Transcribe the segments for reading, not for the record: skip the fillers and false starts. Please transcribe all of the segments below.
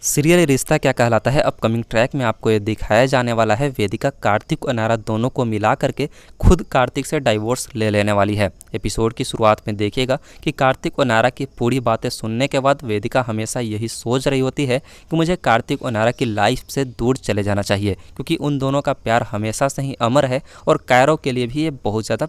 Serial रिश्ता क्या कहलाता है अपकमिंग ट्रैक में आपको ये दिखाया जाने वाला है। वेदिका कार्तिक और नायरा दोनों को मिला करके खुद कार्तिक से डाइवोर्स ले लेने वाली है। एपिसोड की शुरुआत में देखिएगा कि कार्तिक और नायरा की पूरी बातें सुनने के बाद वेदिका हमेशा यही सोच रही होती है कि मुझे कार्तिक और नायरा की लाइफ से दूर चले जाना चाहिए, क्योंकि उन दोनों का प्यार हमेशा से ही अमर है और कायरो के लिए भी ये बहुत ज़्यादा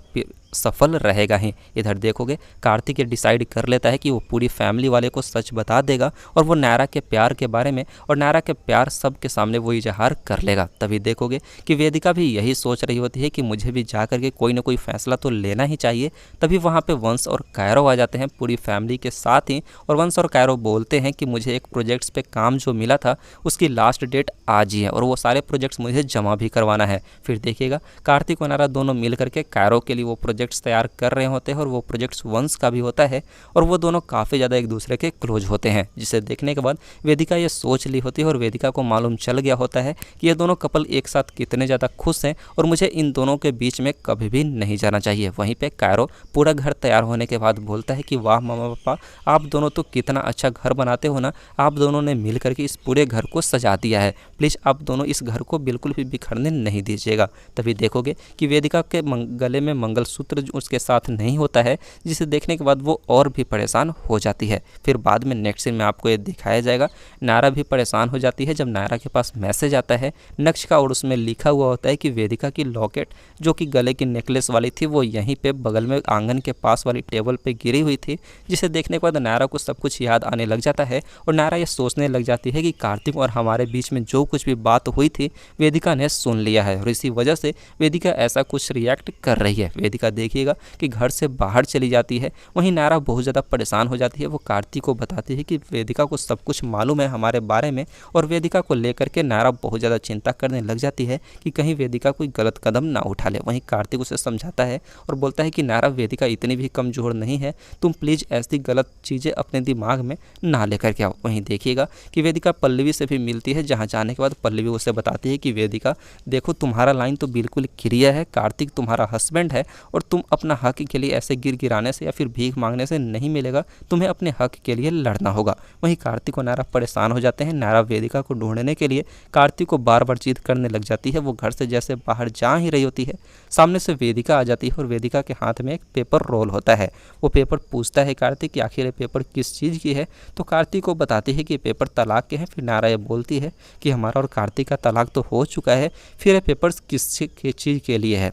सफल रहेगा ही। इधर देखोगे कार्तिक ये डिसाइड कर लेता है कि वो पूरी फैमिली वाले को सच बता देगा और वो नायरा के प्यार के बारे में और नायरा के प्यार सब के सामने वो इजहार कर लेगा। तभी देखोगे कि वेदिका भी यही सोच रही होती है कि मुझे भी जा करके कोई ना कोई फैसला तो लेना ही चाहिए। तभी वहाँ पे वंश और कायरो आ जाते हैं पूरी फैमिली के साथ ही, और वंश और कायरो बोलते हैं कि मुझे एक प्रोजेक्ट्स पे काम जो मिला था उसकी लास्ट डेट आज ही है और वो सारे प्रोजेक्ट्स मुझे जमा भी करवाना है। फिर देखिएगा कार्तिक और नायरा दोनों मिल करके कायरो के लिए वो प्रोजेक्ट्स तैयार कर रहे होते हैं और वो प्रोजेक्ट्स वंश का भी होता है और वो दोनों काफ़ी ज़्यादा एक दूसरे के क्लोज होते हैं, जिसे देखने के बाद वेदिका ये सोच ली होती है और वेदिका को मालूम चल गया होता है कि ये दोनों कपल एक साथ कितने ज़्यादा खुश हैं और मुझे इन दोनों के बीच में कभी भी नहीं जाना चाहिए। वहीं पे कायरो पूरा घर तैयार होने के बाद बोलता है कि वाह मामा पापा, आप दोनों तो कितना अच्छा घर बनाते हो ना, आप दोनों ने मिल करके इस पूरे घर को सजा दिया है, प्लीज़ आप दोनों इस घर को बिल्कुल भी बिखरने नहीं दीजिएगा। तभी देखोगे कि वेदिका के गले में मंगलसूत्र उसके साथ नहीं होता है, जिसे देखने के बाद वो और भी परेशान हो जाती है। फिर बाद में नेक्स्ट सीन में आपको ये दिखाया जाएगा नायरा भी परेशान हो जाती है जब नायरा के पास मैसेज आता है नक्श का और उसमें लिखा हुआ होता है कि वेदिका की लॉकेट जो कि गले की नेकलेस वाली थी वो यहीं पे बगल में आंगन के पास वाली टेबल पे गिरी हुई थी, जिसे देखने के बाद नायरा को सब कुछ याद आने लग जाता है और नायरा ये सोचने लग जाती है कि कार्तिक और हमारे बीच में जो कुछ भी बात हुई थी वेदिका ने सुन लिया है और इसी वजह से वेदिका ऐसा कुछ रिएक्ट कर रही है। वेदिका देखिएगा कि घर से बाहर चली जाती है। वहीं नायरा बहुत ज़्यादा परेशान हो जाती है। वो कार्तिक को बताती है कि वेदिका को सब कुछ मालूम है हमारे बारे में और वेदिका को लेकर के नायरा बहुत ज़्यादा चिंता करने लग जाती है कि कहीं वेदिका कोई गलत कदम ना उठा ले। वहीं कार्तिक उसे समझाता है और बोलता है कि नायरा वेदिका इतनी भी कमज़ोर नहीं है, तुम प्लीज़ ऐसी गलत चीज़ें अपने दिमाग में ना लेकर के आओ। वहीं देखिएगा कि वेदिका पल्लवी से भी मिलती है, जहाँ जाने के बाद पल्लवी उसे बताती है कि वेदिका देखो तुम्हारा लाइन तो बिल्कुल क्लियर है, कार्तिक तुम्हारा हस्बैंड है और तुम अपना हक के लिए ऐसे गिराने से या फिर भीख मांगने से नहीं मिलेगा, तुम्हें अपने हक के लिए लड़ना होगा। वहीं कार्तिक और नायरा परेशान हो जाते हैं। नायरा वेदिका को ढूंढने के लिए कार्तिक को बार बार जिद करने लग जाती है। वो घर से जैसे बाहर जा ही रही होती है, सामने से वेदिका आ जाती है और वेदिका के हाथ में एक पेपर रोल होता है। वो पेपर पूछता है कार्तिक कि आखिर ये पेपर किस चीज़ की है, तो कार्तिक को बताती है कि पेपर तलाक के हैं। फिर नायरा ये बोलती है कि हमारा और कार्तिक का तलाक तो हो चुका है, फिर ये पेपर्स किस चीज़ के लिए है।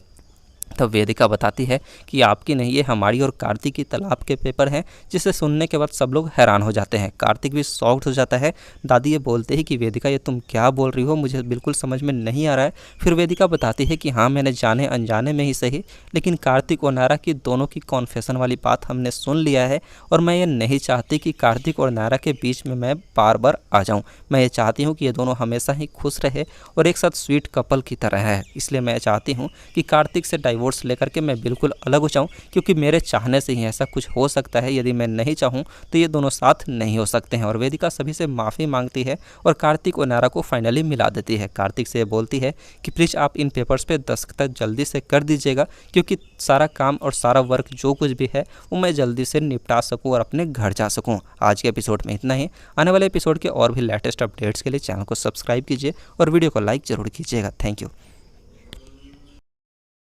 तब वेदिका बताती है कि आपकी नहीं, ये हमारी और कार्तिक की तलाक के पेपर हैं, जिसे सुनने के बाद सब लोग हैरान हो जाते हैं। कार्तिक भी शॉक्ड हो जाता है। दादी ये बोलते हैं कि वेदिका ये तुम क्या बोल रही हो, मुझे बिल्कुल समझ में नहीं आ रहा है। फिर वेदिका बताती है कि हाँ मैंने जाने अनजाने में ही सही, लेकिन कार्तिक और नायरा की दोनों की कॉन्फेशन वाली बात हमने सुन लिया है और मैं ये नहीं चाहती कि कार्तिक और नायरा के बीच में मैं बार बार आ जाऊँ। मैं ये चाहती हूँ कि ये दोनों हमेशा ही खुश रहे और एक साथ स्वीट कपल की तरह है। इसलिए मैं चाहती हूँ कि कार्तिक से डाइवोर्स लेकर के मैं बिल्कुल अलग हो जाऊँ, क्योंकि मेरे चाहने से ही ऐसा कुछ हो सकता है। यदि मैं नहीं चाहूँ तो ये दोनों साथ नहीं हो सकते हैं। और वेदिका सभी से माफ़ी मांगती है और कार्तिक और नायरा को फाइनली मिला देती है। कार्तिक से बोलती है कि प्लीज़ आप इन पेपर्स पे दस्तखत जल्दी से कर दीजिएगा, क्योंकि सारा काम और सारा वर्क जो कुछ भी है वो मैं जल्दी से निपटा सकूँ और अपने घर जा सकूँ। आज के एपिसोड में इतना ही। आने वाले एपिसोड के और भी लेटेस्ट अपडेट्स के लिए चैनल को सब्सक्राइब कीजिए और वीडियो को लाइक ज़रूर कीजिएगा। Thank you.